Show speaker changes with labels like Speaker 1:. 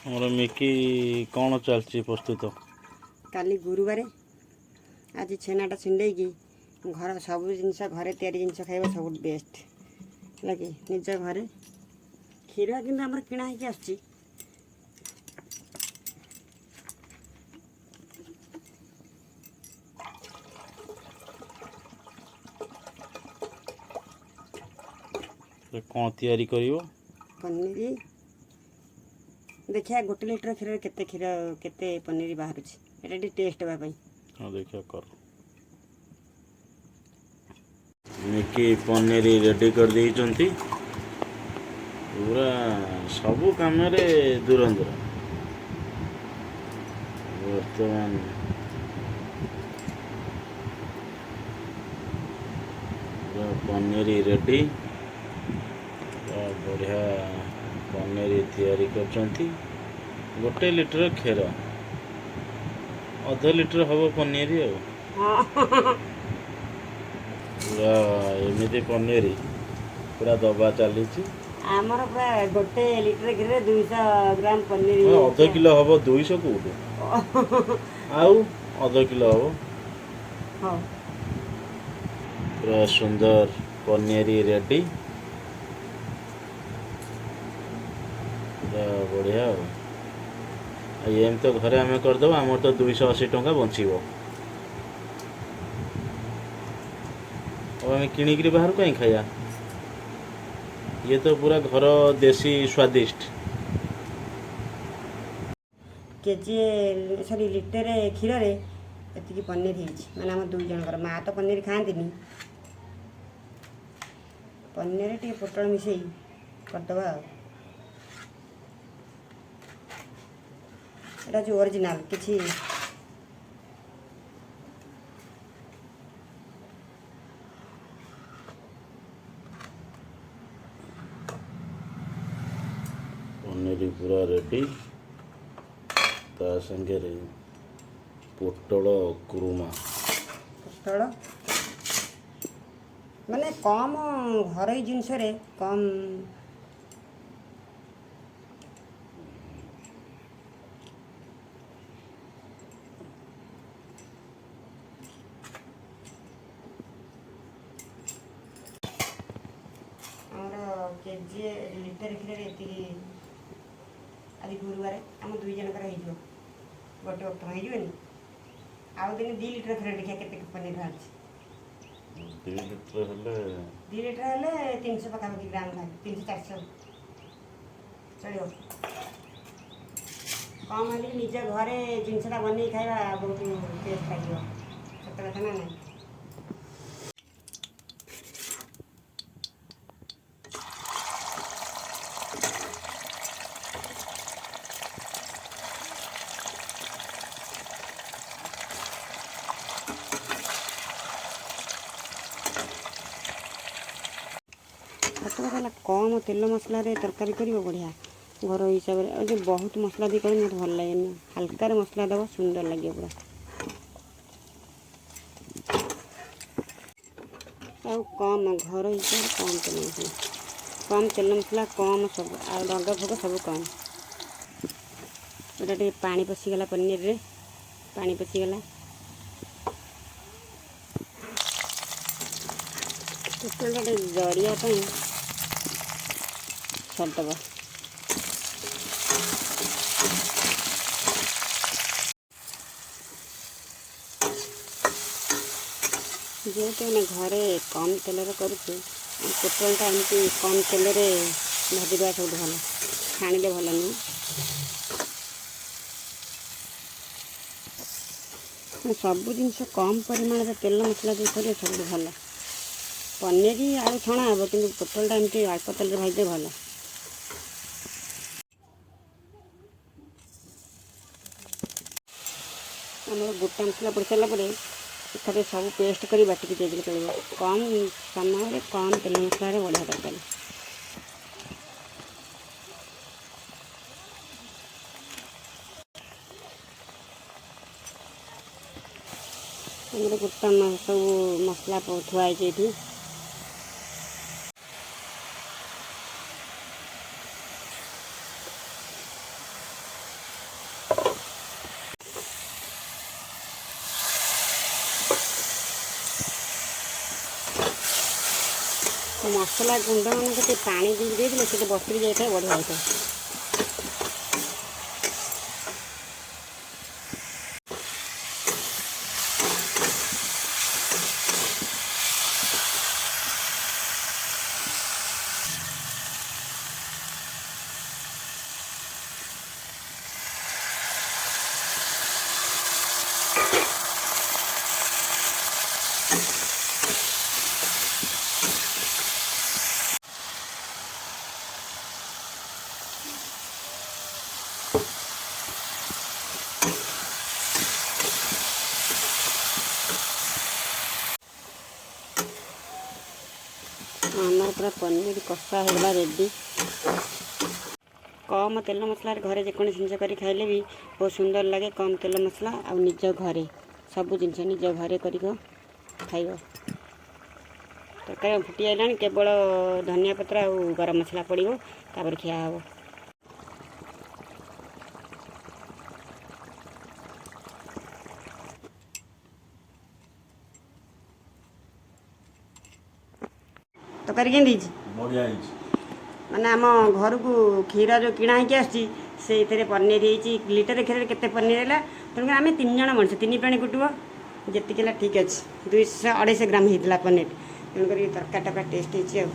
Speaker 1: ଆମର ମିକି କ'ଣ ଚାଲିଛି ପ୍ରସ୍ତୁତ?
Speaker 2: କାଲି ଗୁରୁବାର ଆଜି ଛେନାଟା ଛିଣ୍ଡେଇକି ଘର ସବୁ ଜିନିଷ ଘରେ ତିଆରି ଜିନିଷ ଖାଇବା ସବୁଠୁ ବେଷ୍ଟ ହେଲା କି ନିଜ ଘରେ। କ୍ଷୀର କିନ୍ତୁ ଆମର କିଣା ହେଇକି ଆସୁଛି।
Speaker 1: କ'ଣ ତିଆରି କରିବ?
Speaker 2: ପନିର ଦେଖିବା 1 ଲିଟର କ୍ଷୀରରେ କେତେ ପନିର ବାହାରୁଛି, ଏଇଟା ଟିକେ ଟେଷ୍ଟ ହେବା ପାଇଁ।
Speaker 1: ହଁ ଦେଖିବା କର। ମିକି ପନିର ରେଡ଼ି କରିଦେଇଛନ୍ତି, ପୁରା ସବୁ କାମରେ ଧୁରନ୍ଧର। ବର୍ତ୍ତମାନ ପନିର ରେଡ଼ି, ବଢ଼ିଆ ପନିର ତିଆରି କରୁଛନ୍ତି। 1 ଲିଟର କ୍ଷୀର, ଅଧ ଲିଟର ହେବ ପନିର ଆଉ। ପୁରା ଏମିତି ପନିର ପୁରା ଦବା ଚାଲିଛି।
Speaker 2: ଆମର ପୁରା 1 ଲିଟର କ୍ଷୀରରେ 200 ଗ୍ରାମ ପନିର।
Speaker 1: ଅଧ କିଲୋ ହେବ, 200 କୋଉଠୁ ଆଉ ଅଧ କିଲୋ ହେବ।
Speaker 2: ହଁ,
Speaker 1: ପୁରା ସୁନ୍ଦର ପନିର ରେଡ଼ି, ପୁରା ବଢ଼ିଆ ଆଉ। ଏମିତି ତ ଘରେ ଆମେ କରିଦେବା, ଆମର ତ 280 ଟଙ୍କା ବଞ୍ଚିବ। ଆଉ ଆମେ କିଣିକିରି ବାହାରୁ କାହିଁ ଖାଇବା? ଇଏ ତ ପୁରା ଘର ଦେଶୀ ସ୍ୱାଦିଷ୍ଟ।
Speaker 2: ଲିଟରେ କ୍ଷୀରରେ ଏତିକି ପନିର ହେଇଛି, ମାନେ ଆମ 2 ଜଣଙ୍କର। ମା ତ ପନିର ଖାଆନ୍ତିନି, ପନିରରେ ଟିକେ ପୋଟଳ ମିଶେଇ କରିଦେବା ଆଉ। ଏଇଟା ଯେଉଁ ଅରିଜିନାଲ, କିଛି
Speaker 1: ପନିର ପୁରା ରେଡ଼ି, ତା ସାଙ୍ଗରେ ପୋଟଳ କୁରୁମା।
Speaker 2: ପୋଟଳ ମାନେ କମ୍ ଘରୋଇ ଜିନିଷରେ କମ୍। ଆମର କେଜିଏ ଲିଟର କ୍ଷୀରରେ ଏତିକି। ଆଜି ଗୁରୁବାର, ଆମ 2 ଜଣଙ୍କର ହେଇଯିବ। ଗୋଟେ ବକ୍ତ ହେଇଯିବନି? ଆଉ ଦିନେ 2 ଲିଟର କ୍ଷୀର ଦେଖିବା କେତେ ପନିର ବାହାରୁଛି।
Speaker 1: 2 ଲିଟର ହେଲେ
Speaker 2: 2 ଲିଟର ହେଲେ 300 ପାଖାପାଖି ଗ୍ରାମ ବାହାରେ, 300-400 ଚଳିବ। କମ୍ ହେଲେ ବି ନିଜ ଘରେ ଜିନିଷଟା ବନେଇ ଖାଇବା ବହୁତ ଟେଷ୍ଟ ଲାଗିବ। ସତ କଥା ନା ନାହିଁ? ସତ କଥା ହେଲା, କମ୍ ତେଲ ମସଲାରେ ତରକାରୀ କରିବ ବଢ଼ିଆ ଘରୋଇ ହିସାବରେ। ଆଉ ଯେ ବହୁତ ମସଲା ଦେଇ କରିବ ମୋତେ ଭଲ ଲାଗେନି। ହାଲକାରେ ମସଲା ଦେବ, ସୁନ୍ଦର ଲାଗିବ ପୁରା। ଆଉ କମ୍ ଘରୋଇ ହିସାବରେ କମ୍ ତେଲ ମସଲା, କମ୍ ସବୁ, ଆଉ ରଙ୍ଗ ଫଗ ସବୁ କମ୍। ଏଇଟା ଟିକେ ପାଣି ପଶିଗଲା ପନିରରେ, ପାଣି ପଶିଗଲା। ପୋଟଳଟା ଟିକେ ଜରିବା ପାଇଁ ଛାଡ଼ିଦେବ। ଯେହେତୁ ଆମେ ଘରେ କମ୍ ତେଲରେ କରୁଛୁ, ପୋଟଳଟା ଏମିତି କମ୍ ତେଲରେ ଭାଜିବା ସବୁଠୁ ଭଲ, ଛାଣିଲେ ଭଲ ନୁହେଁ। ସବୁ ଜିନିଷ କମ୍ ପରିମାଣରେ ତେଲ ମସଲା ଦେଇ କଲେ ସବୁଠୁ ଭଲ। ପନିର ଆଳୁ ଛଣା ହେବ, କିନ୍ତୁ ପୋଟଳଟା ଏମିତି ଅଳ୍ପ ତେଲରେ ଭାଜିଲେ ଭଲ। ଆମର ଗୋଟା ମସଲା ପଡ଼ି ସାରିଲା ପରେ ଏକାଥରେ ସବୁ ପେଷ୍ଟ କରି ବାଟିକି ଦେଇଦେଲେ ଚଳିବ। କମ୍ ସମୟରେ କମ୍ ତେଲ ମସଲାରେ ବଢ଼ିଆ ତରକାରୀ। ଆମର ଗୋଟା ସବୁ ମସଲା ଥୁଆ ହେଇଛି ଏଇଠି। ମସଲା ଗୁଣ୍ଡ ମାନେ କେତେ ପାଣି ଦେଇଦେଲେ ସେଠି ବସ୍ତୁରି ଯାଇଥାଏ, ବଢ଼ିଆ ହେଇଥାଏ। ଆମର ପୁରା ପନିର କଷା ହେଇଗଲା ରେଡ଼ି। କମ୍ ତେଲ ମସଲାରେ ଘରେ ଯେକୌଣସି ଜିନିଷ କରି ଖାଇଲେ ବି ବହୁତ ସୁନ୍ଦର ଲାଗେ। କମ୍ ତେଲ ମସଲା ଆଉ ନିଜ ଘରେ ସବୁ ଜିନିଷ ନିଜ ଘରେ କରିବ ଖାଇବ। ତରକାରୀ ଫୁଟି ଆଇଲାଣି, କେବଳ ଧନିଆ ପତ୍ର ଆଉ ଗରମ ମସଲା ପଡ଼ିବ, ତାପରେ ଖିଆ ହେବ। ତରକାରୀ କେମିତି ହେଇଛି?
Speaker 1: ବଢ଼ିଆ ହେଇଛି।
Speaker 2: ମାନେ ଆମ ଘରକୁ କ୍ଷୀର ଯେଉଁ କିଣା ହେଇକି ଆସୁଛି ସେଇଥିରେ ପନିର ହେଇଛି। ଲିଟର କ୍ଷୀରରେ କେତେ ପନିର ହେଲା? ତେଣୁକରି ଆମେ 3 ଜଣ ମଣିଷ, 3 ପାଣି କୁଟିବ, ଯେତିକି ହେଲା ଠିକ୍ ଅଛି। 200-250 ଗ୍ରାମ ହେଇଥିଲା ପନିର, ତେଣୁକରି ତରକାରୀଟା ପୁରା ଟେଷ୍ଟ ହେଇଛି ଆଉ।